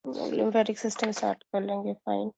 Lymphatic system start कर लेंगे, fine.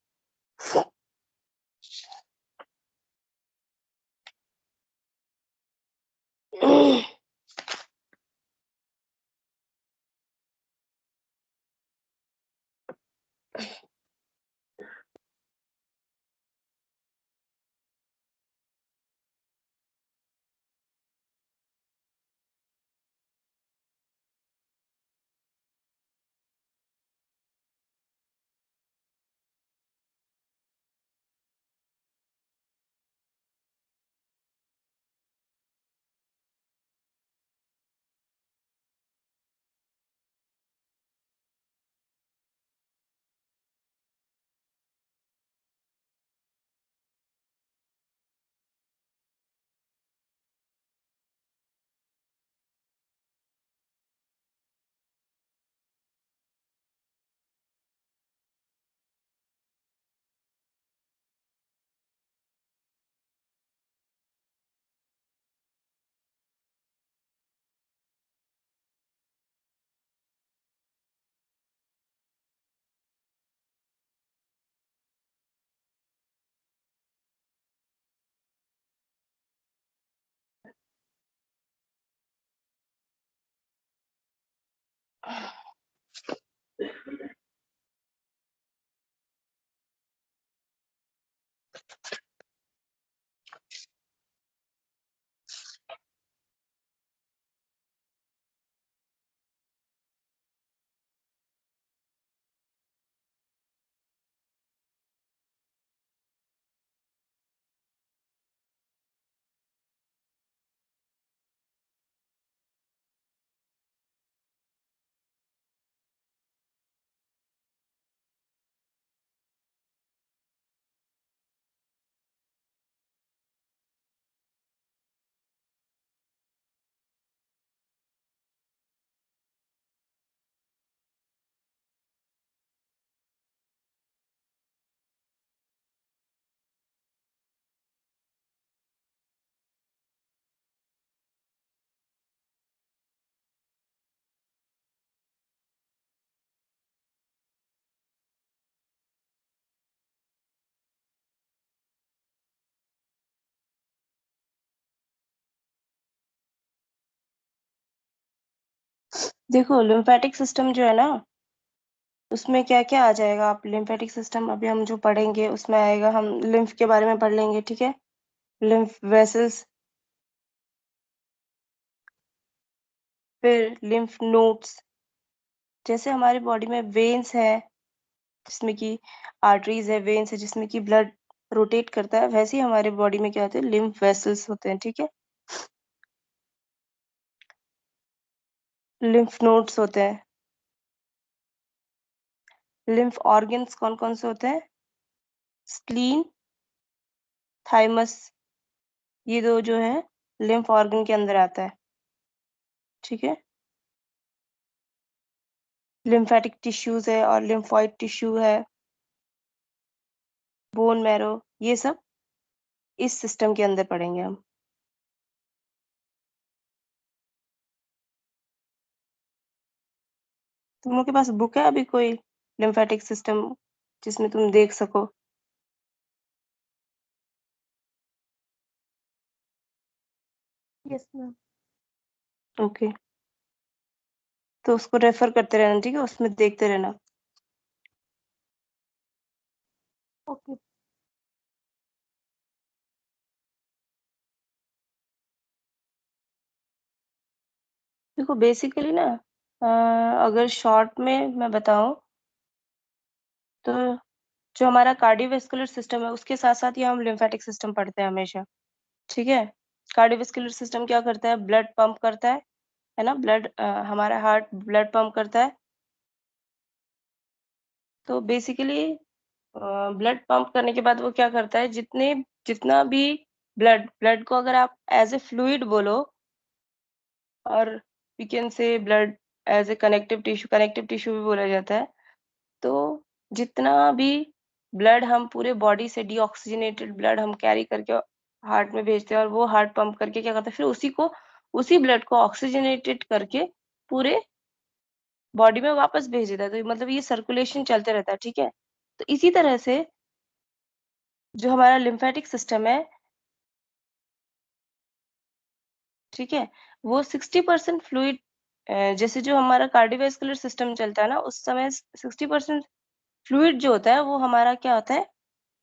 देखो लिम्फेटिक सिस्टम जो है ना, उसमें क्या क्या आ जाएगा। आप लिम्फेटिक सिस्टम अभी हम जो पढ़ेंगे उसमें आएगा, हम लिम्फ के बारे में पढ़ लेंगे, ठीक है। लिम्फ वेसल्स, फिर लिम्फ नोड्स। जैसे हमारी बॉडी में वेन्स है जिसमें कि आर्टरीज है, वेन्स है जिसमें कि ब्लड रोटेट करता है, वैसे ही हमारे बॉडी में क्या होते हैं, लिम्फ वेसल्स होते हैं, ठीक है। लिम्फ नोड्स होते हैं। लिम्फ ऑर्गन्स कौन कौन से होते हैं, स्प्लीन, थाइमस, ये दो जो है लिम्फ ऑर्गन के अंदर आता है, ठीक है। लिम्फेटिक टिश्यूज है और लिम्फोइड टिश्यू है, बोन मैरो, ये सब इस सिस्टम के अंदर पढ़ेंगे हम। तुम लोग के पास बुक है अभी कोई लिम्फेटिक सिस्टम जिसमें तुम देख सको? Yes ma'am. ओके, तो उसको रेफर करते रहना, ठीक है, उसमें देखते रहना। ओके। देखो बेसिकली ना, अगर शॉर्ट में मैं बताऊं तो जो हमारा कार्डियोवैस्कुलर सिस्टम है उसके साथ साथ ही हम लिम्फेटिक सिस्टम पढ़ते हैं हमेशा, ठीक है। कार्डियोवैस्कुलर सिस्टम क्या करता है, ब्लड पंप करता है ना, ब्लड, हमारा हार्ट ब्लड पंप करता है। तो बेसिकली ब्लड पंप करने के बाद वो क्या करता है, जितना भी ब्लड ब्लड को अगर आप एज ए फ्लूइड बोलो, और we can say blood as a connective tissue भी बोला जाता है। तो जितना भी ब्लड हम पूरे बॉडी से, डीऑक्सीजनेटेड ब्लड हम कैरी करके हार्ट में भेजते हैं, और वो हार्ट पंप करके क्या करता है, फिर उसी ब्लड को ऑक्सीजनेटेड करके पूरे बॉडी में वापस भेज देता है, तो मतलब ये सर्कुलेशन चलते रहता है, ठीक है। तो इसी तरह से जो हमारा लिम्फेटिक सिस्टम है, ठीक है, वो 60% फ्लूइड, जैसे जो हमारा कार्डियोवैस्कुलर सिस्टम चलता है ना, उस समय 60% फ्लूइड जो होता है वो हमारा क्या होता है,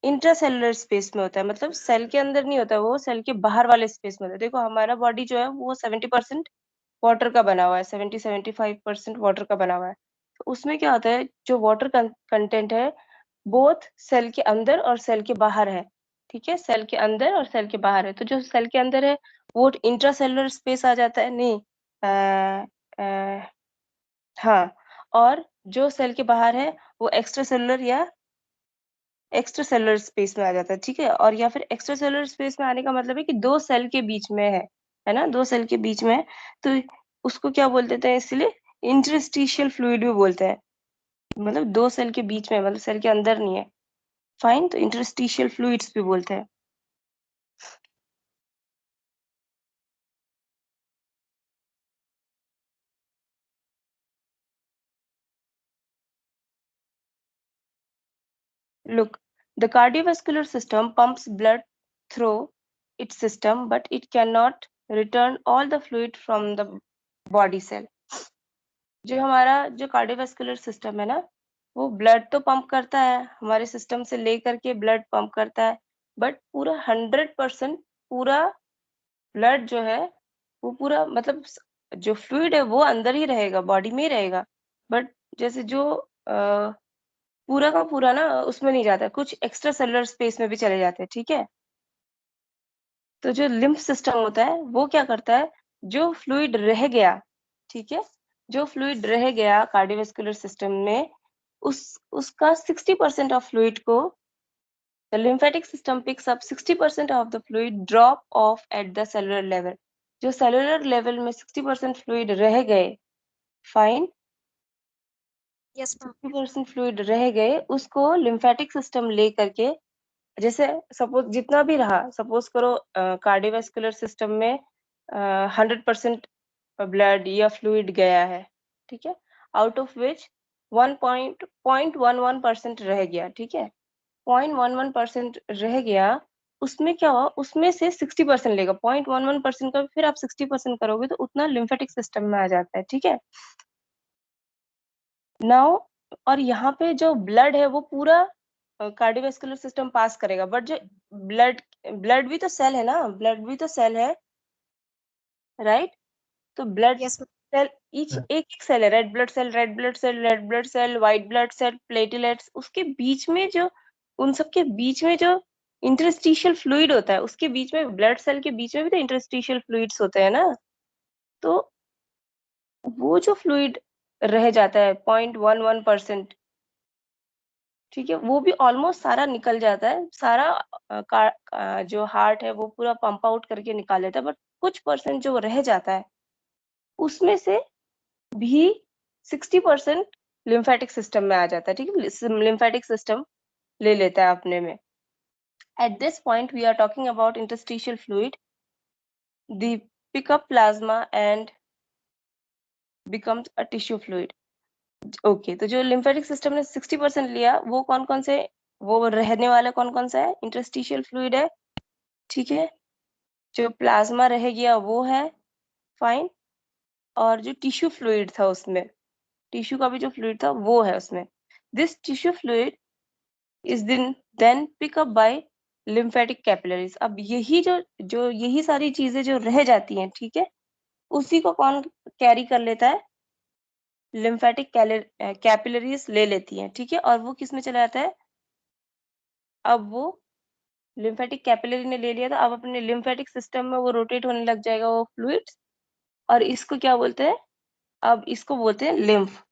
इंट्रासेलुलर स्पेस में होता है, मतलब सेल के अंदर नहीं होता, वो सेल के बाहर वाले स्पेस में होता है। देखो हमारा बॉडी जो है वो 70% वाटर का बना हुआ है, 70-75% वाटर का बना हुआ है। तो उसमें क्या होता है, जो वाटर कंटेंट है बोथ सेल के अंदर और सेल के बाहर है, ठीक है, सेल के अंदर और सेल के बाहर है। तो जो सेल के अंदर है वो इंट्रासेलुलर स्पेस आ जाता है, नहीं, अ, अ, हाँ, और जो सेल के बाहर है वो एक्स्ट्रा सेलुलर या एक्स्ट्रा सेलुलर स्पेस में आ जाता है, ठीक है। और या फिर एक्स्ट्रा सेलुलर स्पेस में आने का मतलब है कि दो सेल के बीच में है ना, दो सेल के बीच में है, तो उसको क्या बोल देते हैं, इसलिए इंटरस्टिशियल फ्लूइड भी बोलते हैं, मतलब दो सेल के बीच में, मतलब सेल के अंदर नहीं है, फाइन, तो इंटरस्टिशियल फ्लूइड्स भी बोलते हैं। Look, the cardiovascular system pumps blood through its system, but it cannot return all the fluid from the body cell. जो हमारा जो कार्डियोवैस्कुलर सिस्टम है ना, वो ब्लड तो पंप करता है, हमारे सिस्टम से लेकर के ब्लड पंप करता है, बट पूरा 100% पूरा ब्लड जो है वो पूरा, मतलब जो फ्लूइड है वो अंदर ही रहेगा, बॉडी में ही रहेगा, बट जैसे जो पूरा का पूरा ना उसमें नहीं जाता, कुछ एक्स्ट्रा सेलुलर स्पेस में भी चले जाते हैं, ठीक है। तो जो लिम्फ सिस्टम होता है वो क्या करता है, जो फ्लूइड रह गया, ठीक है, जो फ्लूइड रह गया कार्डियोवैस्कुलर सिस्टम में, उसका 60% ऑफ फ्लूइड को the lymphatic system picks up 60% of the fluid drop off at the cellular level. जो सेलुलर लेवल में 60% फ्लूइड रह गए, फाइन, यस मैम। 60% फ्लूइड रह गए, उसको लिम्फेटिक सिस्टम ले करके, जैसे सपोज जितना भी रहा, सपोज करो कार्डियोवैस्कुलर सिस्टम में 100% ब्लड या फ्लूइड गया है, ठीक है, आउट ऑफ विच 1.11% रह गया, ठीक है, 0.11% रह गया, उसमें क्या हुआ, उसमें से 60% लेगा, 0.11% का फिर आप 60% करोगे तो उतना लिम्फेटिक सिस्टम में आ जाता है, ठीक है। नाउ, और यहाँ पे जो ब्लड है वो पूरा कार्डियोवैस्कुलर सिस्टम पास करेगा, बट जो ब्लड ब्लड भी तो सेल है ना, ब्लड भी तो सेल है, राइट। तो blood yes ma'am. Cell, each एक एक सेल है, red blood cell, red blood cell, red blood cell, white blood cell, platelets, उसके बीच में जो, उन सब के बीच में जो इंटरस्टिशियल फ्लूइड होता है, उसके बीच में, ब्लड सेल के बीच में भी तो इंटरस्टिशियल फ्लूइड्स होते हैं ना, तो वो जो फ्लूइड रह जाता है 0.11%, ठीक है, वो भी ऑलमोस्ट सारा निकल जाता है, सारा जो हार्ट है वो पूरा पंप आउट करके निकाल लेता है, बट कुछ परसेंट जो रह जाता है उसमें से भी 60% लिम्फेटिक सिस्टम में आ जाता है, ठीक है, लिम्फेटिक सिस्टम ले लेता है अपने में। At this point we are talking about interstitial fluid, the pick up plasma and becomes a tissue fluid. Okay, तो जो लिम्फेटिक सिस्टम ने 60% लिया, वो कौन-कौन से, वो रहने वाला कौन-कौन सा है, इंटरस्टिशियल फ्लूइड है, ठीक है। जो प्लाज्मा रह गया वो है, फाइन, और जो टिश्यू फ्लूइड था उसमें, टिश्यू का भी जो फ्लूइड था वो है उसमें। This tissue fluid is then pick up by lymphatic capillaries. अब यही जो जो यही सारी चीजें जो रह जाती हैं, ठीक है, उसी को कौन कैरी कर लेता है, लिम्फेटिक कैपिलरीज ले लेती हैं, ठीक है, और वो किस में चला जाता है, अब वो लिम्फेटिक कैपिलरी ने ले लिया था, अब अपने लिम्फेटिक सिस्टम में वो रोटेट होने लग जाएगा वो फ्लूइड्स, और इसको क्या बोलते हैं, अब इसको बोलते हैं लिम्फ।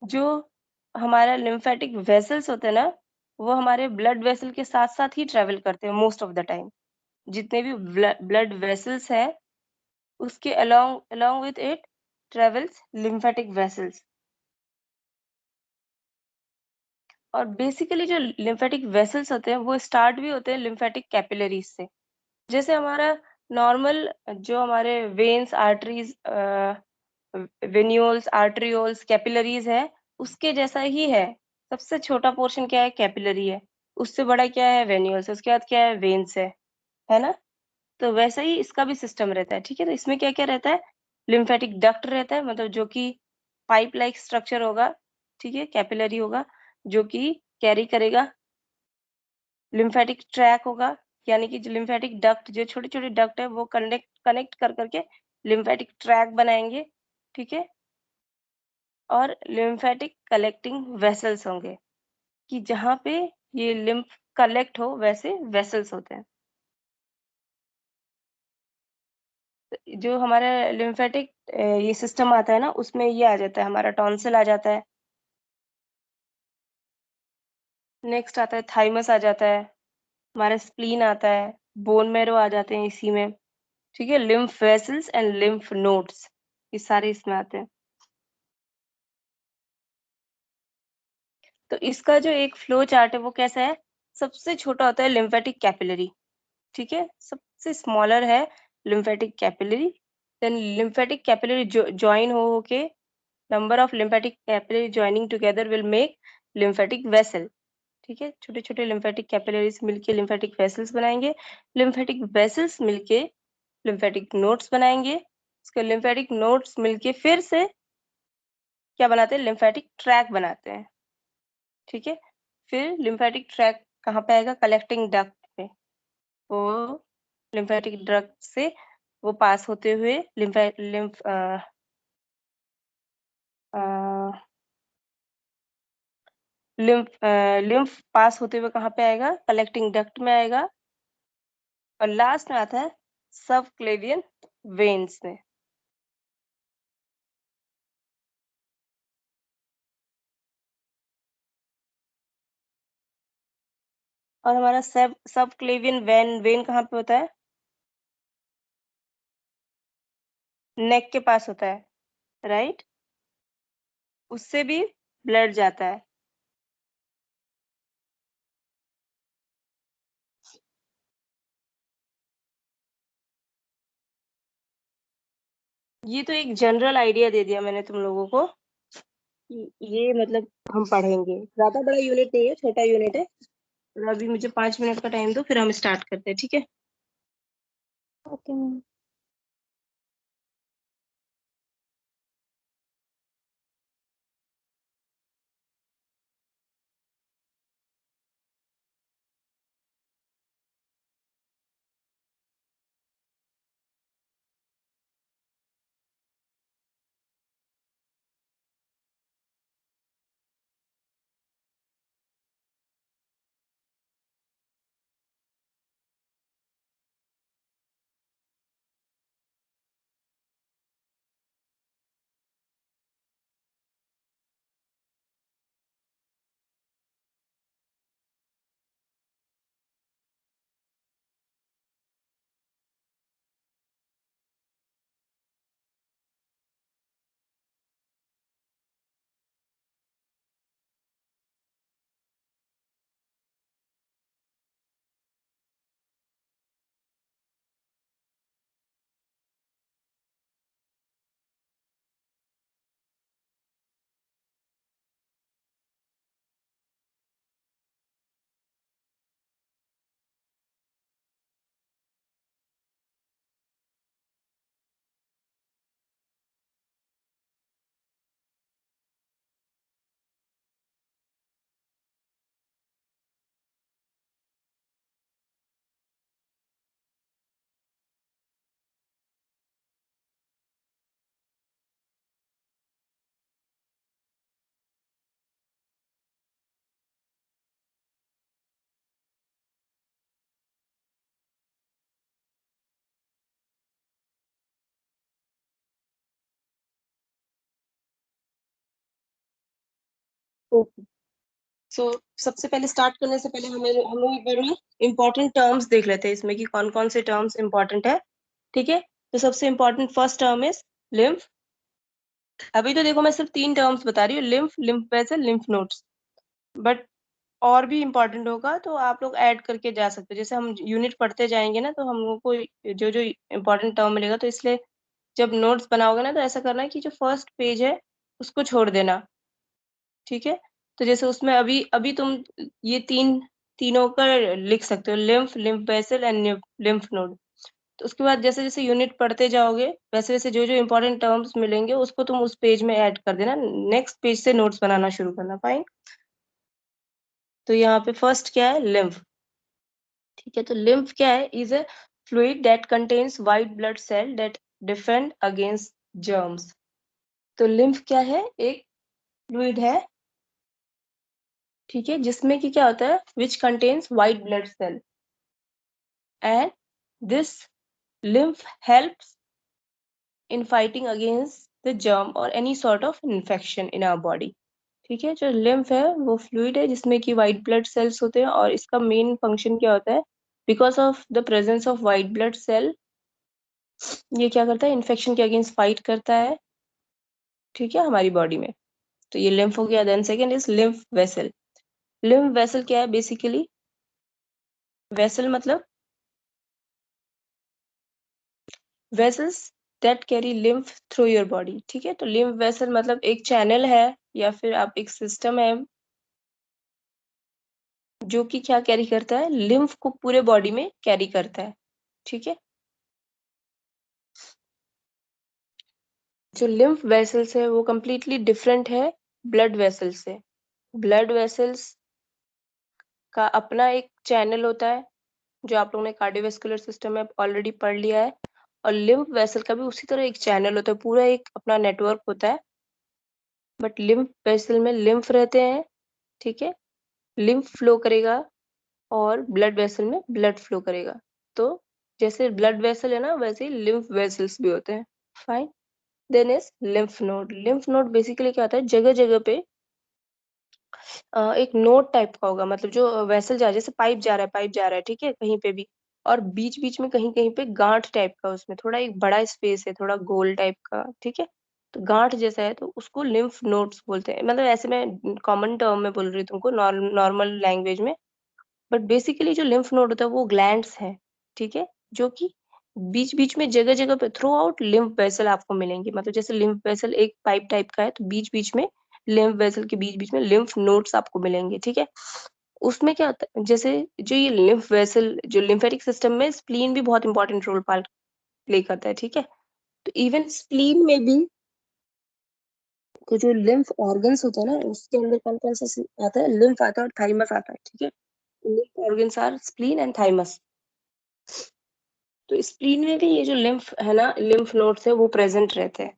जो हमारा लिम्फेटिक वेसल्स होते हैं ना, वो हमारे ब्लड वेसल के साथ-साथ ही ट्रैवल करते हैं मोस्ट ऑफ द टाइम। जितने भी ब्लड वेसल्स हैं, उसके along along with it travels lymphatic vessels. और बेसिकली जो लिम्फेटिक वेसल्स होते हैं, वो स्टार्ट भी होते हैं लिम्फेटिक कैपिलरीज से। जैसे हमारा नॉर्मल जो हमारे veins, arteries, venules, arterioles, capillaries है, उसके जैसा ही है। सबसे छोटा पोर्शन क्या है? कैपिलरी है। उससे बड़ा क्या है? वेन्यूल्स। उसके बाद क्या है? वेन्स है ना? तो वैसा ही इसका भी सिस्टम रहता है, ठीक है? तो इसमें क्या-क्या रहता है? लिम्फेटिक डक्ट रहता है, मतलब जो कि पाइप लाइक स्ट्रक्चर होगा, ठीक है? कैपिलरी होगा, जो कि कैरी करेगा। लिम्फेटिक ट्रैक होगा, यानी कि जो लिम्फेटिक डक्ट, जो छोटे-छोटे डक्ट है, वो कनेक्ट कर के लिम्फेटिक ट्रैक बनाएँगे, ठीक है? और लिम्फेटिक कलेक्टिंग वेसल्स होंगे, कि जहाँ पे ये लिम्फ कलेक्ट हो, वैसे वेसल्स होते हैं। जो हमारा लिम्फेटिक ये सिस्टम आता है ना, उसमें ये आ जाता है, हमारा टॉन्सिल आ जाता है। नेक्स्ट आता है थाइमस आ जाता है, हमारा स्प्लीन आता है, बोन मैरो आ जाते हैं इसी में, ठीक है? Lymph vessels and lymph nodes, ये सारे इसमें आते हैं। तो इसका जो एक फ्लो चार्ट है वो कैसा है? सबसे छोटा होता है लिम्फेटिक कैपिलरी, ठीक है? सबसे स्मॉलर है lymphatic capillary, then lymphatic capillary join हो के number of lymphatic capillary joining together will make lymphatic vessel, ठीक है? छोटे-छोटे लिम्फेटिक कैपिलरीज मिलके लिम्फेटिक वेसल्स बनाएँगे, लिम्फेटिक वेसल्स मिलके लिम्फेटिक नोड्स बनाएँगे, उसके लिम्फेटिक नोड्स मिलके फिर से क्या बनाते हैं? लिम्फेटिक ट्रैक बनाते हैं, ठीक है? फिर लिम्फेटिक ट्रैक कहाँ पे आएगा? कलेक्टिंग डक्ट पे। वो लिम्फेटिक डक्ट से वो पास होते हुए अ, लिम्फ पास होते हुए कहाँ पे आएगा? कलेक्टिंग डक्ट में आएगा और लास्ट में आता है सबक्लेवियन वेन्स में। और हमारा सबक्लेवियन वेन कहाँ पे होता है? नेक के पास होता है, राइट? उससे भी ब्लड जाता है। ये तो एक जनरल आइडिया दे दिया मैंने तुम लोगों को कि ये मतलब हम पढ़ेंगे। ज़्यादा बड़ा यूनिट नहीं है, छोटा यूनिट है। और अभी मुझे 5 मिनट का टाइम दो, फिर हम स्टार्ट करते हैं, ठीक है? Okay ma'am. ओके। सो सबसे पहले स्टार्ट करने से पहले हम लोग एक बार में इम्पोर्टेंट टर्म्स देख लेते हैं इसमें कि कौन-कौन से टर्म्स इम्पोर्टेंट है, ठीक है? तो सबसे important first term is lymph. अभी तो देखो मैं सिर्फ 3 टर्म्स बता रही हूँ, lymph, lymph vessel, lymph nodes. But और भी इम्पोर्टेंट होगा तो आप लोग ऐड करके जा सकते हो। जैसे हम यूनिट पढ़ते जाएंगे ना तो हम लोग को जो जो इम्पोर्टेंट टर्म मिलेगा, तो इसलिए जब नोट्स बनाओगे ना तो ऐसा करना है कि जो फर्स्ट पेज है उसको छोड़ देना, ठीक है। तो जैसे उसमें अभी अभी तुम ये तीनों का लिख सकते हो, lymph, lymph vessel and lymph node. तो उसके बाद जैसे जैसे यूनिट पढ़ते जाओगे वैसे वैसे जो जो इंपॉर्टेंट टर्म्स मिलेंगे उसको तुम उस पेज में ऐड कर देना, नेक्स्ट पेज से नोट्स बनाना शुरू करना। फाइन। तो यहाँ पे फर्स्ट क्या है, लिम्फ। ठीक है, तो लिम्फ क्या है, is a fluid that contains white blood cell that defend against germs. तो लिम्फ क्या है, एक फ्लूइड है, ठीक है, जिसमें कि क्या होता है, which contains white blood cell and this lymph helps in fighting against the germ or any sort of infection in our body। ठीक है, जो lymph है वो फ्लूइड है जिसमें कि व्हाइट ब्लड सेल्स होते हैं, और इसका मेन फंक्शन क्या होता है, because of the presence of white blood cell ये क्या करता है, इन्फेक्शन के अगेंस्ट फाइट करता है, ठीक है, हमारी बॉडी में। तो ये lymph हो गया। Then second is lymph vessel. lymph vessel क्या है, बेसिकली वेसल मतलब vessels that carry lymph through your body. ठीक है, तो लिम्फ वेसल मतलब एक चैनल है या फिर आप एक सिस्टम है जो कि क्या कैरी करता है, लिम्फ को पूरे बॉडी में कैरी करता है। ठीक है, जो लिम्फ वेसल्स है वो कम्प्लीटली डिफरेंट है ब्लड वेसल्स से। ब्लड वेसल्स का अपना एक चैनल होता है जो आप लोगों ने कार्डियोवैस्कुलर सिस्टम में ऑलरेडी पढ़ लिया है, और लिम्फ वेसल का भी उसी तरह एक चैनल होता है, पूरा एक अपना नेटवर्क होता है। बट लिम्फ वेसल में लिम्फ रहते हैं, ठीक है, लिम्फ फ्लो करेगा, और ब्लड वेसल में ब्लड फ्लो करेगा। तो जैसे ब्लड वेसल है ना, वैसे ही लिम्फ वेसल्स भी होते हैं। Fine. Then is lymph node. Lymph node basically क्या होता है, जगह जगह पे एक नोड टाइप का होगा, मतलब जो वेसल जा, जैसे पाइप जा रहा है, पाइप जा रहा है, ठीक है, कहीं पे भी, और बीच बीच में कहीं कहीं पे गांठ टाइप का, उसमें थोड़ा एक बड़ा स्पेस है, थोड़ा गोल टाइप का, ठीक है, तो गांठ जैसा है, तो उसको लिम्फ नोड्स बोलते हैं। मतलब ऐसे मैं कॉमन टर्म में बोल रही हूँ तुमको, नॉर्मल लैंग्वेज में। बट बेसिकली जो लिम्फ नोड होता है वो ग्लैंड्स हैं, ठीक है, जो कि बीच बीच में जगह जगह पे थ्रू आउट लिम्फ वेसल आपको मिलेंगे। मतलब जैसे लिम्फ वेसल एक पाइप टाइप का है, तो बीच बीच में लिम्फ वेसल के बीच बीच में लिम्फ नोड्स आपको मिलेंगे। ठीक है, उसमें क्या होता है, जैसे जो ये लिम्फ वेसल, जो लिम्फेटिक सिस्टम में स्प्लीन भी बहुत इंपॉर्टेंट रोल प्ले करता है। ठीक है, तो इवन स्प्लीन में भी तो जो लिम्फ ऑर्गन्स होता है ना, उसके अंदर कौन कौन सा आता है, लिम्फ आता है और थाइमस आता है। ठीक है, lymph organs are spleen and thymus. तो स्प्लीन में भी ये जो लिम्फ है ना, लिम्फ नोड्स है वो प्रेजेंट रहते हैं।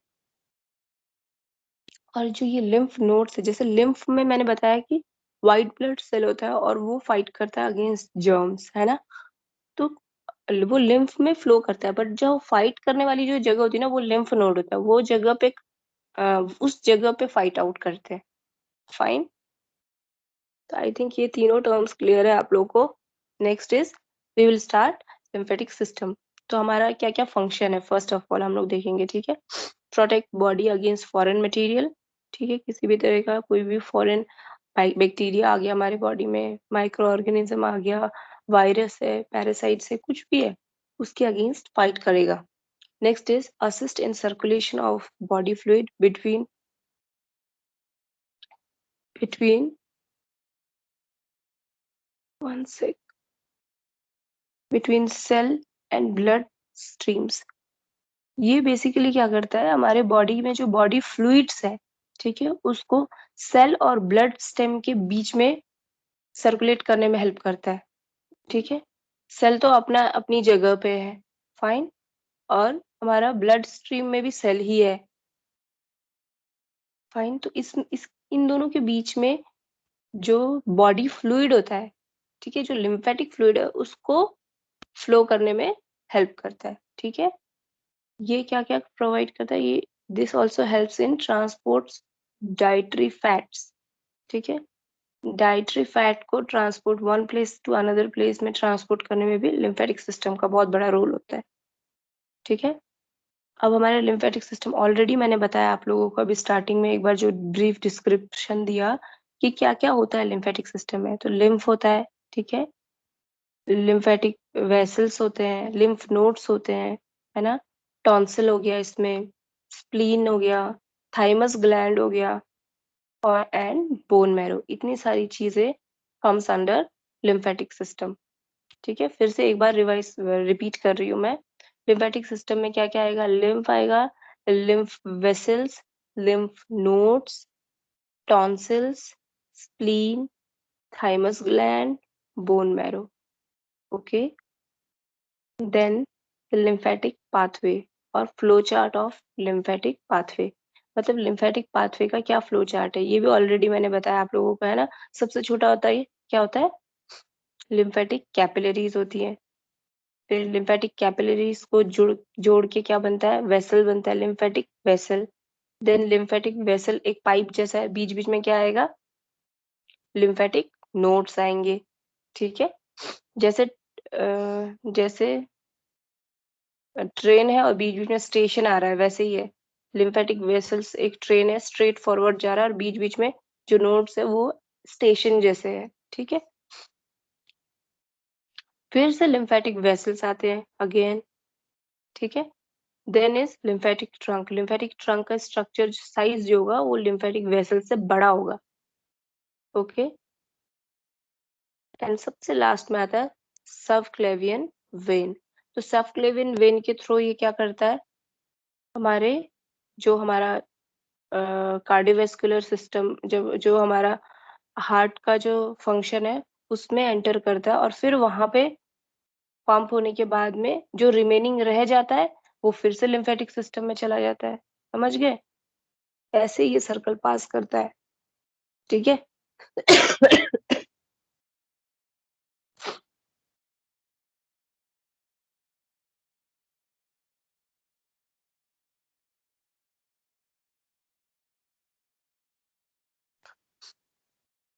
और जो ये लिम्फ नोड्स है, जैसे लिम्फ में मैंने बताया कि व्हाइट ब्लड सेल होता है और वो फाइट करता है अगेंस्ट जर्म्स, है ना, तो वो लिम्फ में फ्लो करता है। बट जो फाइट करने वाली जो जगह होती है ना, वो लिम्फ नोड होता है, वो जगह पे उस जगह पे फाइट आउट करते हैं। फाइन। तो आई थिंक ये तीनों टर्म्स क्लियर है आप लोगों को। Next is we will start lymphatic system. तो हमारा क्या क्या फंक्शन है, फर्स्ट ऑफ ऑल हम लोग देखेंगे। ठीक है, protect body against foreign material. ठीक है, किसी भी तरह का कोई भी फॉरेन बैक्टीरिया आ गया हमारे बॉडी में, माइक्रो ऑर्गेनिज्म आ गया, वायरस है, पैरासाइट्स है, कुछ भी है, उसके अगेंस्ट फाइट करेगा। Next is assist in circulation of body fluid between between one sec between cell and blood streams. ये बेसिकली क्या करता है, हमारे बॉडी में जो बॉडी फ्लूइड्स है, ठीक है, उसको सेल और ब्लड स्टेम के बीच में सर्कुलेट करने में हेल्प करता है। ठीक है, सेल तो अपना अपनी जगह पे है, फाइन, और हमारा ब्लड स्ट्रीम में भी सेल ही है, फाइन। तो इस इन दोनों के बीच में जो बॉडी फ्लूइड होता है, ठीक है, जो लिम्फेटिक फ्लूइड है, उसको फ्लो करने में हेल्प करता है। ठीक है, ये क्या क्या प्रोवाइड करता है, ये this also helps in transport dietary fats. ठीक है, डाइटरी फैट को transport one place to another place में ट्रांसपोर्ट करने में भी लिम्फेटिक सिस्टम का बहुत बड़ा रोल होता है। ठीक है, अब हमारा लिम्फेटिक सिस्टम ऑलरेडी मैंने बताया आप लोगों को अभी स्टार्टिंग में एक बार, जो ब्रीफ डिस्क्रिप्शन दिया कि क्या क्या होता है लिम्फेटिक सिस्टम में। तो लिम्फ होता है, ठीक है, लिम्फेटिक वेसल्स होते हैं, लिम्फ नोड्स होते हैं, है ना, टॉन्सिल हो गया इसमें, स्प्लीन हो गया, थाइमस ग्लैंड हो गया, और एंड बोन मैरो। इतनी सारी चीजें कम्स अंडर लिम्फेटिक सिस्टम। ठीक है, फिर से एक बार रिवाइज रिपीट कर रही हूँ मैं। लिम्फेटिक सिस्टम में क्या क्या आएगा? लिम्फ आएगा, lymph vessels, lymph nodes, tonsils, spleen, thymus gland, bone marrow. Okay, then lymphatic pathway और flow chart of lymphatic pathway। मतलब lymphatic pathway का क्या फ्लो चार्ट है, ये भी ऑलरेडी मैंने बताया आप लोगों को, है ना। सबसे छोटा होता है, क्या होता है? lymphatic capillaries होती है। फिर lymphatic capillaries को जोड़ के क्या बनता है? वेसल बनता है, lymphatic vessel। Then lymphatic vessel एक पाइप जैसा है, बीच बीच में क्या आएगा? lymphatic nodes आएंगे। ठीक है, जैसे जैसे ट्रेन है और बीच बीच में स्टेशन आ रहा है, वैसे ही है। लिम्फेटिक वेसल्स एक ट्रेन है, स्ट्रेट फॉरवर्ड जा रहा है, और बीच बीच में जो नोड्स है वो स्टेशन जैसे है। ठीक है, फिर से लिम्फेटिक वेसल्स आते हैं अगेन। ठीक है, then is lymphatic trunk. Lymphatic trunk का स्ट्रक्चर साइज जो होगा वो लिम्फेटिक वेसल से बड़ा होगा। ओके, एंड सबसे लास्ट में आता है सबक्लेवियन वेन। तो सबक्लेवियन वेन के थ्रू ये क्या करता है? हमारे जो हमारा कार्डियोवैस्कुलर सिस्टम, जब जो हमारा हार्ट का जो फंक्शन है उसमें एंटर करता है, और फिर वहां पे पंप होने के बाद में जो रिमेनिंग रह जाता है वो फिर से लिम्फेटिक सिस्टम में चला जाता है। समझ गए? ऐसे ये सर्कल पास करता है। ठीक है।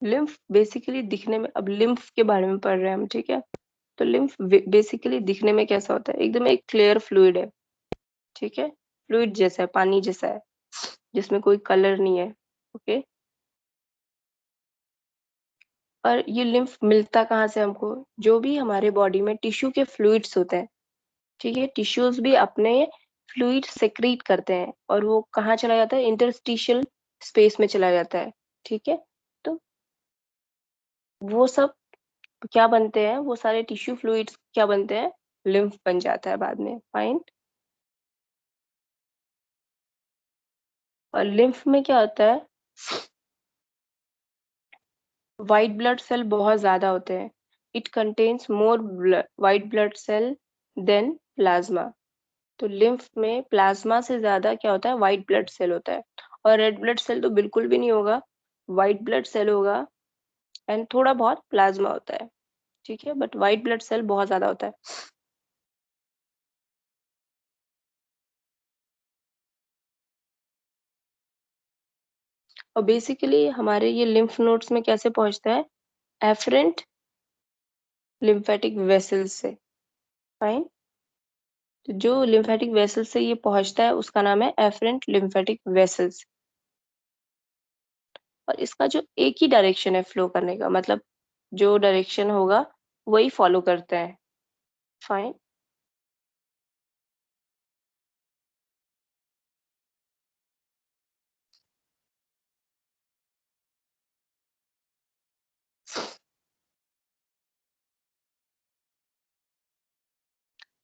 लिम्फ बेसिकली दिखने में, अब लिम्फ के बारे में पढ़ रहे हैं हम, ठीक है। तो लिम्फ बेसिकली दिखने में कैसा होता है? एकदम एक क्लियर फ्लूइड है, ठीक है, फ्लूइड जैसा है, पानी जैसा है, जिसमें कोई कलर नहीं है। ओके, और ये लिम्फ मिलता कहाँ से हमको? जो भी हमारे बॉडी में टिश्यू के फ्लूइड्स होते हैं, ठीक है, टिश्यूज भी अपने फ्लूइड सेक्रीट करते हैं, और वो कहाँ चला जाता है? इंटरस्टिशियल स्पेस में चला जाता है। ठीक है, तो वो सब क्या बनते हैं? वो सारे टिश्यू फ्लूइड्स क्या बनते हैं? लिम्फ बन जाता है बाद में। फाइन। और लिम्फ में क्या होता है? व्हाइट ब्लड सेल बहुत ज्यादा होते हैं। It contains more white blood cell than plasma. तो लिम्फ में प्लाज्मा से ज्यादा क्या होता है? व्हाइट ब्लड सेल होता है। और रेड ब्लड सेल तो बिल्कुल भी नहीं होगा, व्हाइट ब्लड सेल होगा, एंड थोड़ा बहुत प्लाज्मा होता है। ठीक है, बट व्हाइट ब्लड सेल बहुत ज्यादा होता है। और बेसिकली हमारे ये लिम्फ नोड्स में कैसे पहुंचता है? एफरेंट लिम्फेटिक वेसल्स से। फाइन। तो जो लिम्फेटिक वेसल्स से ये पहुंचता है उसका नाम है एफरेंट लिम्फेटिक वेसल्स। और इसका जो एक ही डायरेक्शन है फ्लो करने का, मतलब जो डायरेक्शन होगा वही फॉलो करते हैं। फाइन।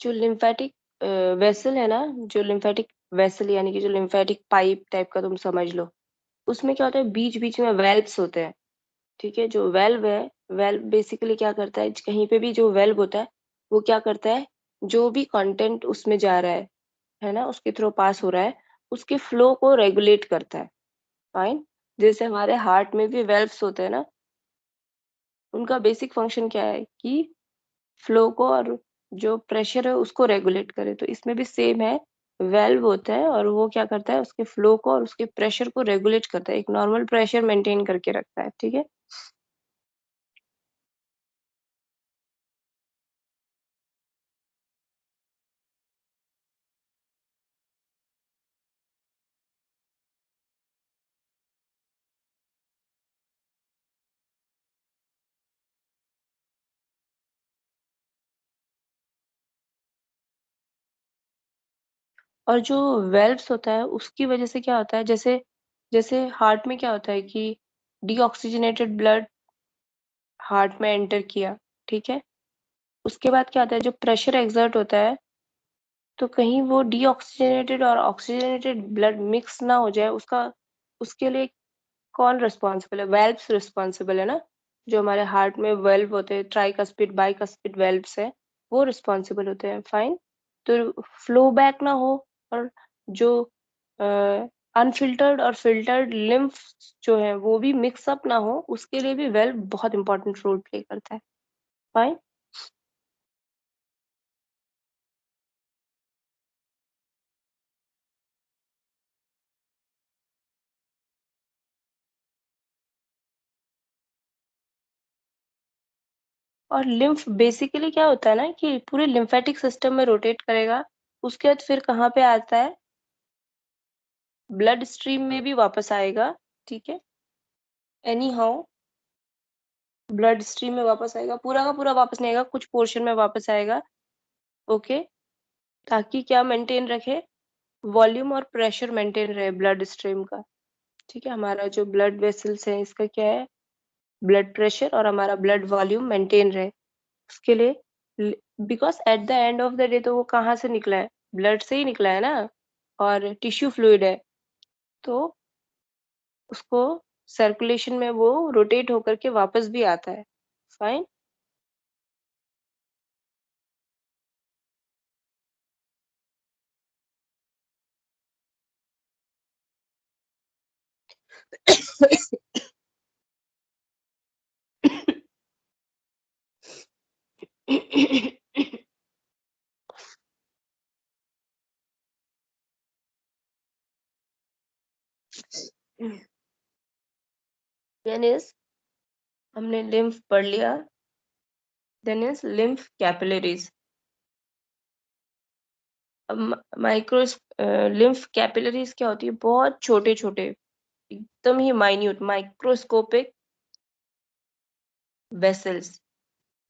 जो लिम्फेटिक वेसल है ना, जो लिम्फेटिक वेसल यानी कि जो लिम्फेटिक पाइप टाइप का तुम समझ लो, उसमें क्या होता है? बीच बीच में वेल्व्स होते हैं। ठीक है, जो वेल्व है, वेल्व बेसिकली क्या करता है? कहीं पे भी जो वेल्व होता है वो क्या करता है? जो भी कंटेंट उसमें जा रहा है ना, उसके थ्रू पास हो रहा है, उसके फ्लो को रेगुलेट करता है। फाइन। जैसे हमारे हार्ट में भी वेल्व्स होते हैं ना, उनका बेसिक फंक्शन क्या है? कि फ्लो को और जो प्रेशर है उसको रेगुलेट करे। तो इसमें भी सेम है, वेल्व होता है और वो क्या करता है? उसके फ्लो को और उसके प्रेशर को रेगुलेट करता है, एक नॉर्मल प्रेशर मेंटेन करके रखता है। ठीक है। और जो वेल्व्स होता है उसकी वजह से क्या होता है, जैसे जैसे हार्ट में क्या होता है कि डीऑक्सीजनेटेड ब्लड हार्ट में एंटर किया, ठीक है? उसके बाद क्या होता है, जो प्रेशर एक्सर्ट होता है, तो कहीं वो डीऑक्सीजनेटेड और ऑक्सीजनेटेड ब्लड मिक्स ना हो जाए, उसका उसके लिए कौन रिस्पॉन्सिबल है? वेल्व्स रिस्पॉन्सिबल है ना, जो हमारे हार्ट में वेल्व होते हैं, ट्राइकस्पिड बाइकस्पिड वेल्व्स है, वो रिस्पॉन्सिबल होते हैं। फाइन। तो फ्लो बैक ना हो, और जो अनफिल्टर्ड और फिल्टर्ड लिम्फ जो है वो भी मिक्स अप ना हो, उसके लिए भी वेल्व बहुत इंपॉर्टेंट रोल प्ले करता है। फाइन। और लिम्फ बेसिकली क्या होता है ना कि पूरे लिम्फेटिक सिस्टम में रोटेट करेगा, उसके बाद फिर कहाँ पे आता है, ब्लड स्ट्रीम में भी वापस आएगा, ठीक है? एनी हाउ ब्लड स्ट्रीम में वापस आएगा, पूरा का पूरा वापस नहीं आएगा, कुछ पोर्शन में वापस आएगा। ओके। ताकि क्या मेंटेन रखे, वॉल्यूम और प्रेशर मेंटेन रहे ब्लड स्ट्रीम का। ठीक है, हमारा जो ब्लड वेसल्स है इसका क्या है, ब्लड प्रेशर और हमारा ब्लड वॉल्यूम मेंटेन रहे, उसके लिए। Because at the end of the day तो वो कहाँ से निकला है, ब्लड से ही निकला है ना, और टिश्यू फ्लूइड है, तो उसको सर्कुलेशन में वो रोटेट होकर के वापस भी आता है। फाइन। देन इज, हमने लिम्फ पढ़ लिया, देन इज लिम्फ कैपिलरीज। अब माइक्रो लिम्फ कैपिलरीज क्या होती है, बहुत छोटे छोटे, एकदम ही माइन्यूट माइक्रोस्कोपिक वेसल्स।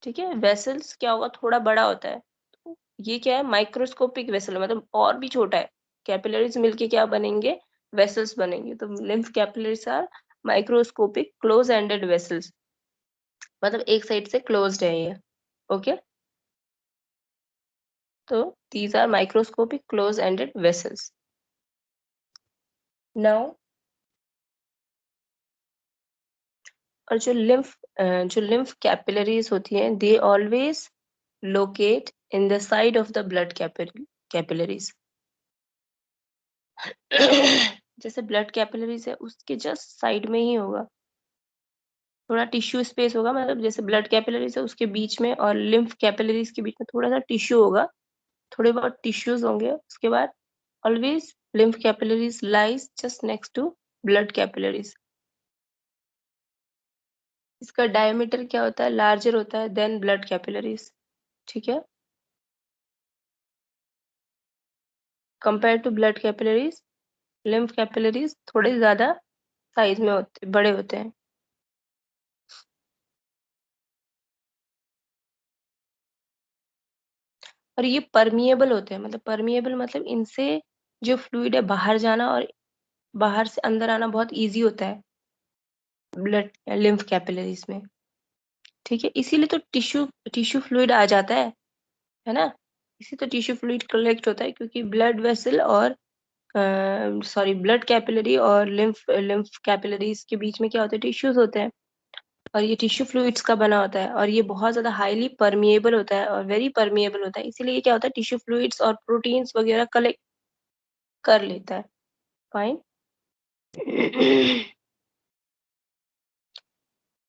ठीक है, वेसल्स क्या होगा, थोड़ा बड़ा होता है, तो ये क्या है, माइक्रोस्कोपिक वेसल, मतलब और भी छोटा है। कैपिलरीज मिलके क्या बनेंगे, वेसल्स बनेंगे। तो lymph capillaries are microscopic close ended vessels, मतलब एक साइड से क्लोज्ड है ये। ओके। तो these are microscopic close ended vessels. Now, और जो लिम्फ कैपिलरीज होती हैं, they always locate in the side of the blood capillaries. जैसे ब्लड कैपिलरीज है उसके जस्ट साइड में ही होगा, थोड़ा टिश्यू स्पेस होगा, मतलब जैसे ब्लड कैपिलरीज है उसके बीच में और लिम्फ कैपिलरीज के बीच में थोड़ा सा टिश्यू होगा, थोड़े बहुत टिश्यूज होंगे। उसके बाद always lymph capillaries lies just next to blood capillaries. इसका डायमीटर क्या होता है, लार्जर होता है देन ब्लड कैपिलरीज। ठीक है, compare to blood capillaries, lymph capillaries थोड़े ज्यादा साइज में होते, बड़े होते हैं। और ये परमिएबल होते हैं, मतलब परमिएबल मतलब इनसे जो फ्लूइड है बाहर जाना और बाहर से अंदर आना बहुत इजी होता है ब्लड लिम्फ कैपिलरीज में। ठीक है, इसीलिए तो टिश्यू टिश्यू फ्लूइड आ जाता है ना, इसी तो टिश्यू फ्लूइड कलेक्ट होता है, क्योंकि ब्लड वेसल और सॉरी ब्लड कैपिलरी और लिम्फ लिम्फ कैपिलरीज के बीच में क्या होता है, टिश्यूज होते हैं, और ये टिश्यू फ्लूइड्स का बना होता है, और ये बहुत ज्यादा हाईली परमिएबल होता है और वेरी परमिएबल होता है, इसीलिए ये क्या होता है, टिश्यू फ्लूइड्स और प्रोटीन्स वगैरह कलेक्ट कर लेता है। फाइन।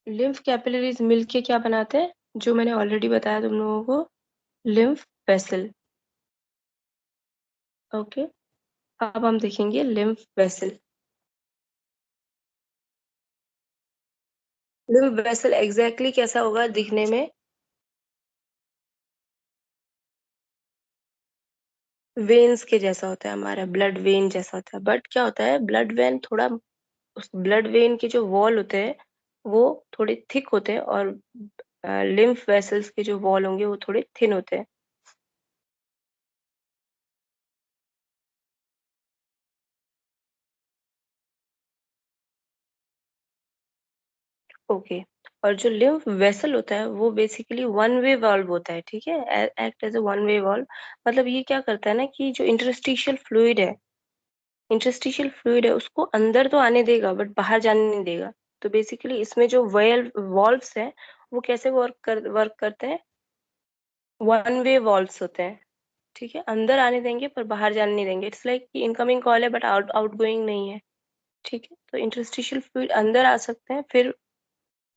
लिम्फ कैपिलरीज मिलके क्या बनाते हैं, जो मैंने ऑलरेडी बताया तुम लोगों को, लिम्फ वेसल। ओके, अब हम देखेंगे lymph vessel. Lymph vessel exactly कैसा होगा दिखने में, वेन्स के जैसा होता है, हमारा ब्लड वेन जैसा होता है, बट क्या होता है, ब्लड वेन थोड़ा, उस ब्लड वेन के जो वॉल होते हैं वो थोड़े थिक होते हैं, और लिम्फ वेसल्स के जो वॉल होंगे वो थोड़े थिन होते हैं। ओके। और जो लिम्फ वेसल होता है वो बेसिकली वन वे वाल्व होता है, ठीक है? Act as a one way valve. मतलब ये क्या करता है ना कि जो इंटरस्टिशियल फ्लूइड है उसको अंदर तो आने देगा बट बाहर जाने नहीं देगा। तो बेसिकली इसमें जो वॉल्व्स हैं वो कैसे वर्क करते हैं? वन वे वॉल्व्स होते हैं, ठीक है? अंदर आने देंगे पर बाहर जाने नहीं देंगे। इट्स लाइक कि इनकमिंग कॉल है बट आउटगोइंग नहीं है, ठीक है? तो इंटरस्टिशियल फ्लूइड अंदर आ सकते हैं, फिर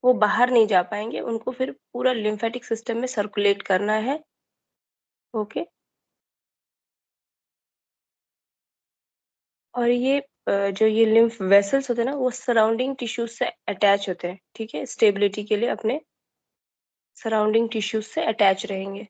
वो बाहर नहीं जा पाएंगे, उनको फिर पूरा लिम्फेटिक सिस्टम में सर्कुलेट करना है। ओके। और ये जो ये लिम्फ वेसल्स होते हैं ना वो सराउंडिंग टिश्यूज से अटैच होते हैं, ठीक है? स्टेबिलिटी के लिए अपने सराउंडिंग टिश्यूज से अटैच रहेंगे।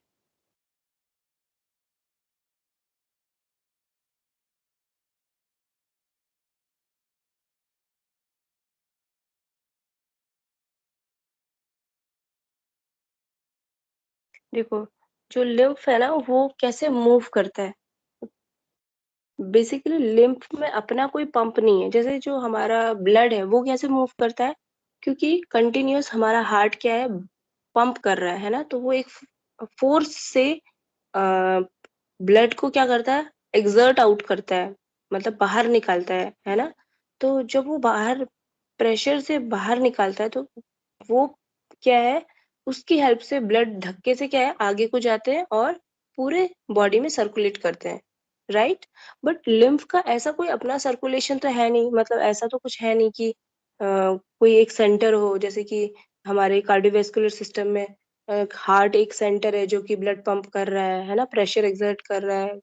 देखो, जो लिम्फ है ना वो कैसे मूव करता है? बेसिकली लिम्फ में अपना कोई पंप नहीं है। जैसे जो हमारा ब्लड है वो कैसे मूव करता है? क्योंकि कंटिन्यूअस हमारा हार्ट क्या है, पंप कर रहा है ना, तो वो एक फोर्स से ब्लड को क्या करता है, एक्सर्ट आउट करता है, मतलब बाहर निकालता है ना? तो जब वो बाहर प्रेशर से बाहर निकालता है तो वो क्या है, उसकी हेल्प से ब्लड धक्के से क्या है आगे को जाते हैं और पूरे बॉडी में सर्कुलेट करते हैं, राइट? बट लिम्फ का ऐसा कोई अपना सर्कुलेशन तो है नहीं। मतलब ऐसा तो कुछ है नहीं कि कोई एक सेंटर हो, जैसे कि हमारे कार्डियोवैस्कुलर सिस्टम में हार्ट एक सेंटर है जो कि ब्लड पंप कर रहा है ना, प्रेशर एक्सर्ट कर रहा है।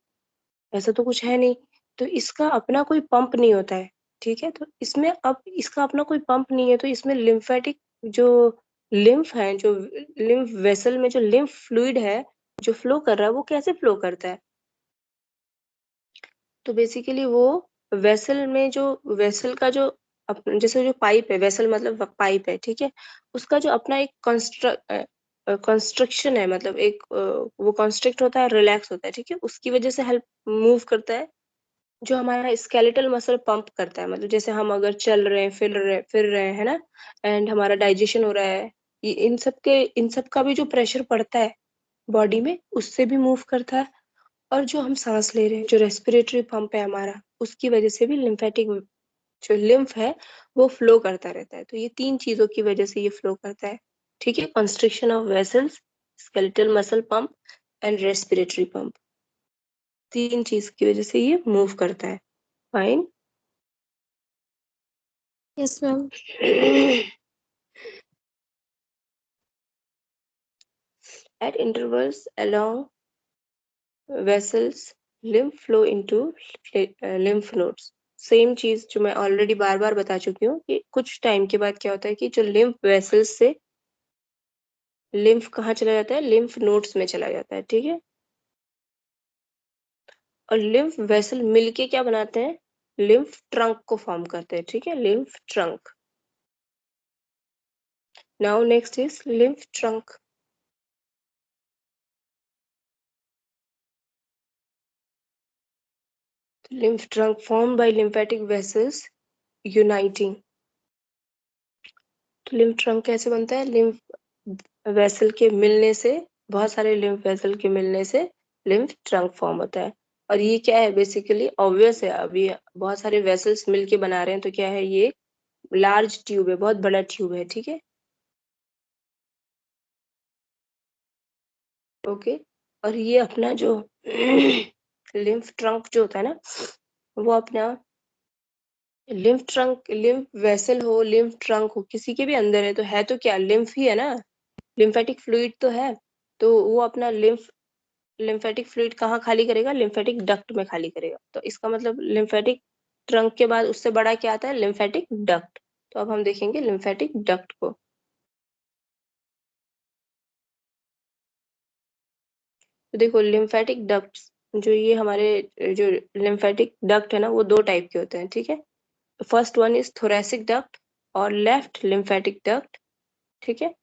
ऐसा तो कुछ है नहीं। तो इसका अपना कोई पंप नहीं होता है, ठीक है? तो इसमें अब इसका अपना कोई पंप नहीं है तो इसमें लिम्फेटिक जो लिम्फ है, जो लिम्फ वेसल में जो लिम्फ फ्लूइड है जो फ्लो कर रहा है वो कैसे फ्लो करता है? तो बेसिकली वो वेसल में जो वेसल का जो जैसे जो पाइप है, वेसल मतलब पाइप है, ठीक है? उसका जो अपना एक कंस्ट्रक्शन है, मतलब एक वो कंस्ट्रक्ट होता है, रिलैक्स होता है, ठीक है? उसकी वजह से हेल्प मूव करता है। जो हमारा स्केलेटल मसल पंप करता है, मतलब जैसे हम अगर चल रहे हैं, फिर रहे हैं ना, एंड हमारा डाइजेशन हो रहा है, इन सब का भी जो प्रेशर पड़ता है बॉडी में उससे भी मूव करता है। और जो हम सांस ले रहे हैं, जो रेस्पिरेटरी पंप है हमारा, उसकी वजह से भी लिम्फेटिक जो लिम्फ है वो फ्लो करता रहता है। तो ये तीन चीजों की वजह से ये फ्लो करता है, ठीक है? Construction of vessels, skeletal muscle pump and respiratory pump, तीन चीज की वजह से ये मूव करता है। Fine. Yes ma'am. At intervals along vessels, lymph flow into lymph nodes. Same चीज जो मैं ऑलरेडी बार बार बता चुकी हूँ कि कुछ टाइम के बाद क्या होता है कि जो लिम्फ वेसल्स से लिम्फ कहाँ चला जाता है, लिम्फ नोड्स में चला जाता है, ठीक है? और लिम्फ वेसल मिलके क्या बनाते हैं, लिम्फ ट्रंक को फॉर्म करते हैं, ठीक है? Lymph trunk. Now next is lymph trunk. Lymph trunk form by lymphatic vessels uniting। तो लिम्फ ट्रंक कैसे बनता है? लिम्फ वेसल के मिलने से, बहुत सारे लिम्फ वेसल के मिलने से लिम्फ ट्रंक फॉर्म होता है। और ये क्या है, बेसिकली ऑब्वियस है, अभी बहुत सारे वेसल्स मिलके बना रहे हैं तो क्या है, ये लार्ज ट्यूब है, बहुत बड़ा ट्यूब है, ठीक है? ओके। और ये अपना जो लिम्फ ट्रंक जो होता है ना, वो अपना लिम्फ ट्रंक, लिम्फ वेसल हो, लिम्फ ट्रंक हो, किसी के भी अंदर है तो क्या लिम्फ ही है ना, लिम्फेटिक फ्लूइड तो है। तो वो अपना लिम्फेटिक फ्लूइड कहाँ खाली करेगा, लिम्फेटिक डक्ट में खाली करेगा। तो इसका मतलब लिम्फेटिक ट्रंक के बाद उससे बड़ा क्या आता है, लिम्फेटिक डक्ट। तो अब हम देखेंगे लिम्फेटिक डक्ट को। तो देखो लिम्फेटिक डक्ट्स, जो ये हमारे जो लिम्फेटिक डक्ट है ना वो दो टाइप के होते हैं, ठीक है? First one is thoracic duct और लेफ्ट लिम्फेटिक डक्ट, ठीक है?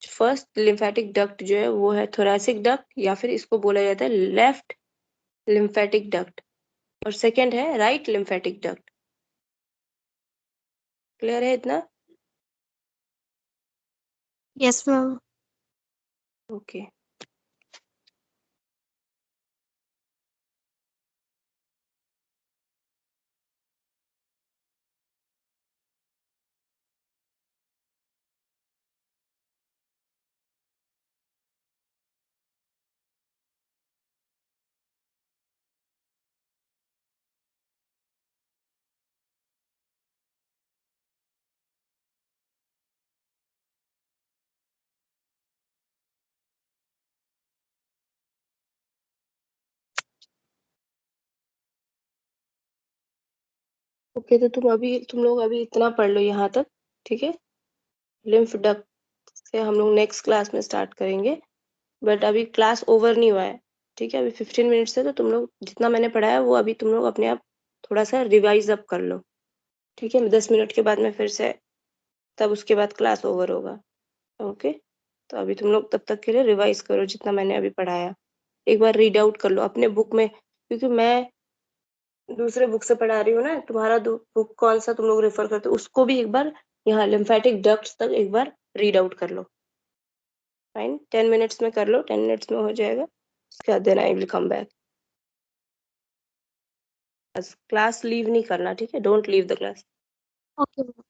फर्स्ट लिम्फेटिक डक्ट जो है वो है थोरेसिक डक्ट, या फिर इसको बोला जाता है लेफ्ट लिम्फेटिक डक्ट। और सेकंड है राइट लिम्फेटिक डक्ट। क्लियर है इतना? Yes, ma'am. ओके। ओके, तो तुम लोग अभी इतना पढ़ लो यहाँ तक, ठीक है। लिम्फ डक्ट से हम लोग नेक्स्ट क्लास में स्टार्ट करेंगे, बट अभी क्लास ओवर नहीं हुआ है, ठीक है। अभी 15 मिनट्स है, तो तुम लोग जितना मैंने पढ़ाया वो अभी तुम लोग अपने आप थोड़ा सा रिवाइज अप कर लो, ठीक है। 10 मिनट के बाद में फिर से, तब उसके बाद क्लास ओवर होगा। ओके, तो अभी तुम लोग तब तक के लिए रिवाइज करो जितना मैंने अभी पढ़ाया। एक बार रीड आउट कर लो अपने बुक में, क्योंकि मैं दूसरे बुक से पढ़ा रही हूँ ना। तुम्हारा बुक कौन सा तुम लोग रेफर करते हो, उसको भी एक बार यहाँ लिम्फेटिक डक्ट्स तक एक बार रीड आउट कर लो। फाइन, 10 मिनट्स में कर लो, 10 मिनट्स में हो जाएगा। उसके बाद then I will come back. बस क्लास लीव नहीं करना, ठीक है। Don't leave the class. Okay, ma'am.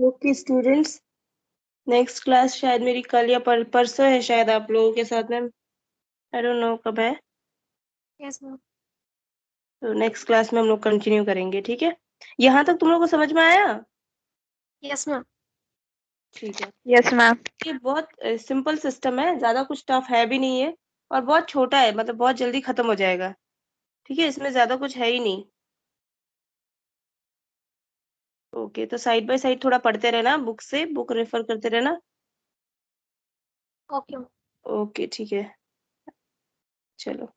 Okay students, next class शायद मेरी कल या परसों है शायद आप लोगों के साथ में। आई डोंट नो कब है। Yes ma'am. तो नेक्स्ट क्लास में हम लोग कंटिन्यू करेंगे, ठीक है। यहाँ तक तुम लोग को समझ में आया? Yes ma'am. ठीक है। Yes ma'am. ये बहुत सिंपल सिस्टम है, ज्यादा कुछ टफ है भी नहीं है। और बहुत छोटा है, मतलब बहुत जल्दी खत्म हो जाएगा। ठीक है, इसमें ज्यादा कुछ है ही नहीं। ओके, तो साइड बाय साइड थोड़ा पढ़ते रहना, बुक से बुक रेफर करते रहना। Okay ma'am. ओके ठीक है, चलो।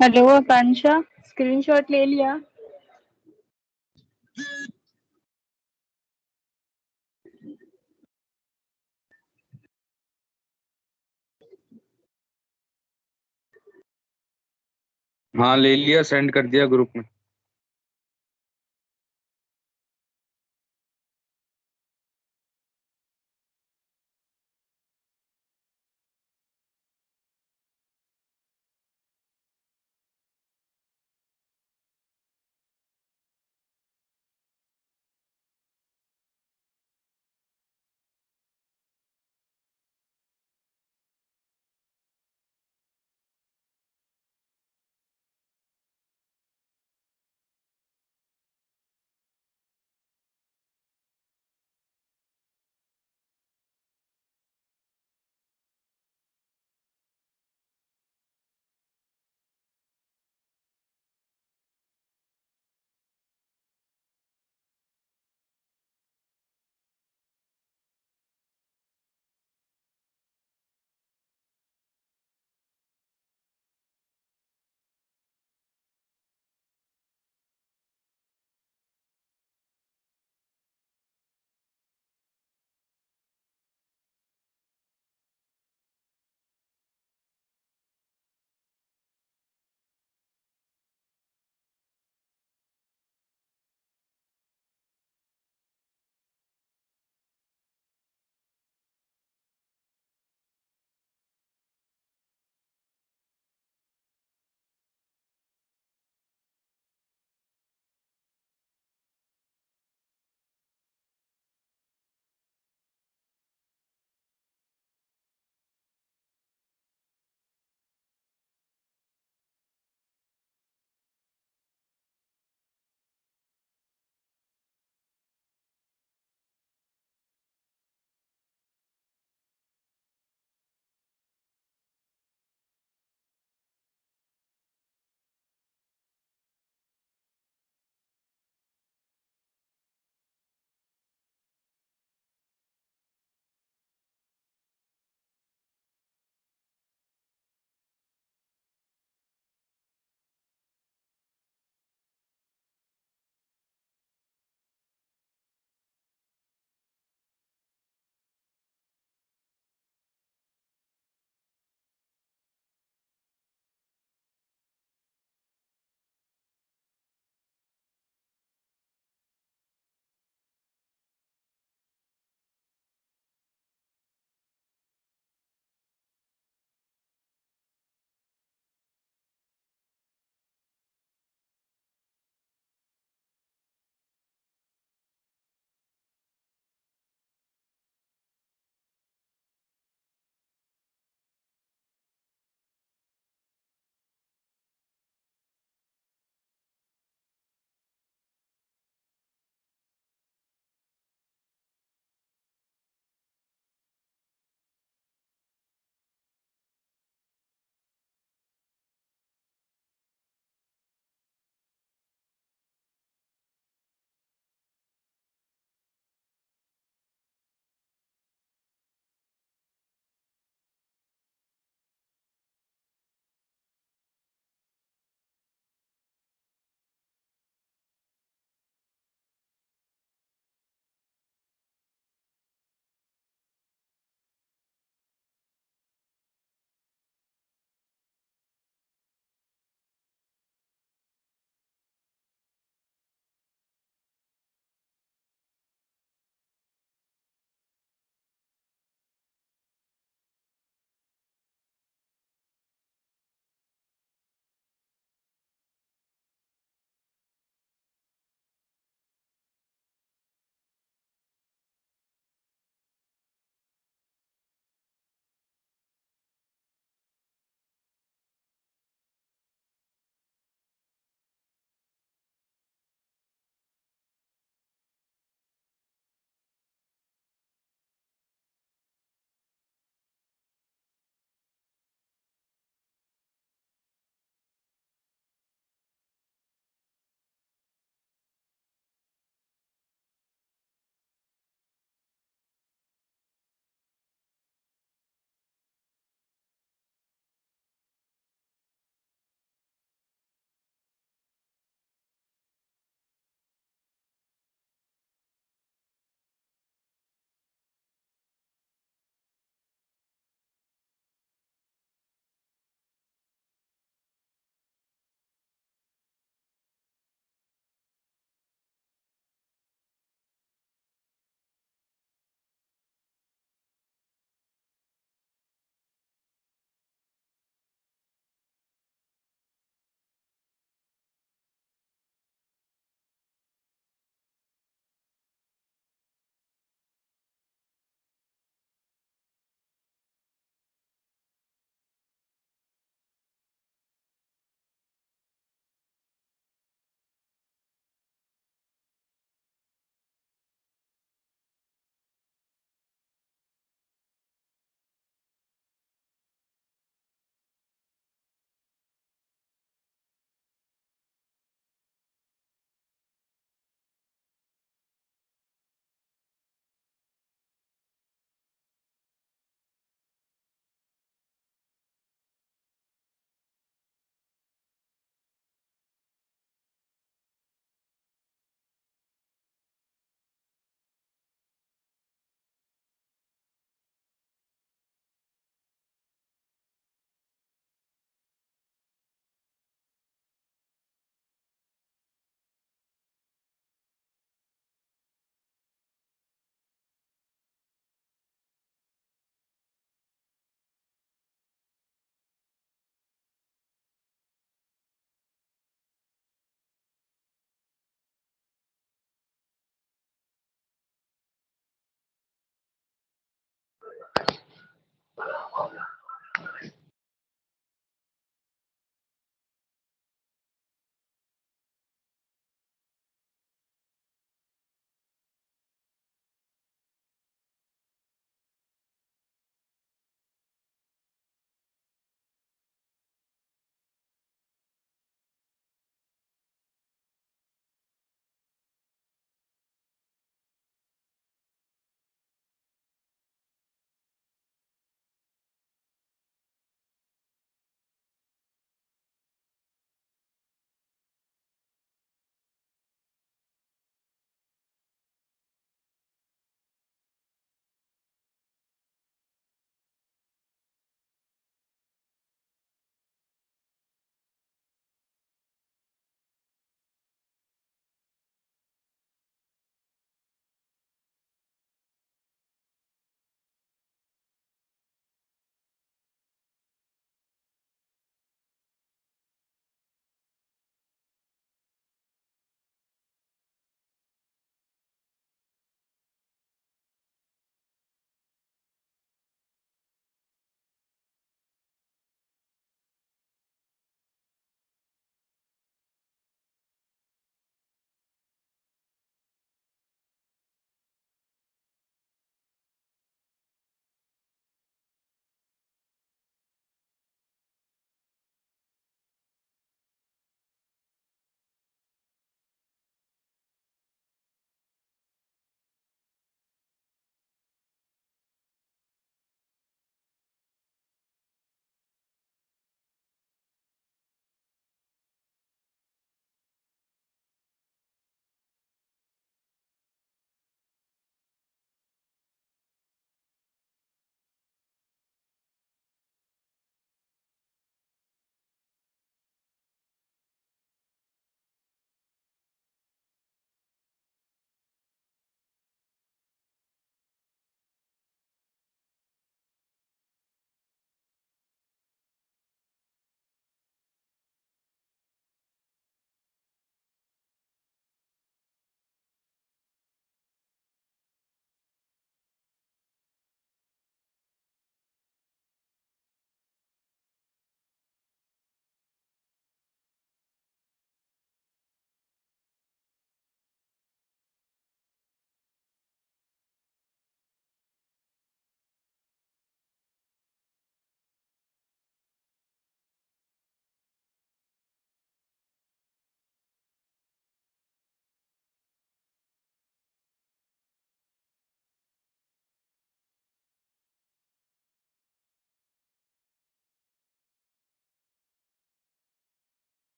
हेलो आकांक्षा, स्क्रीनशॉट ले लिया? हाँ ले लिया, सेंड कर दिया ग्रुप में।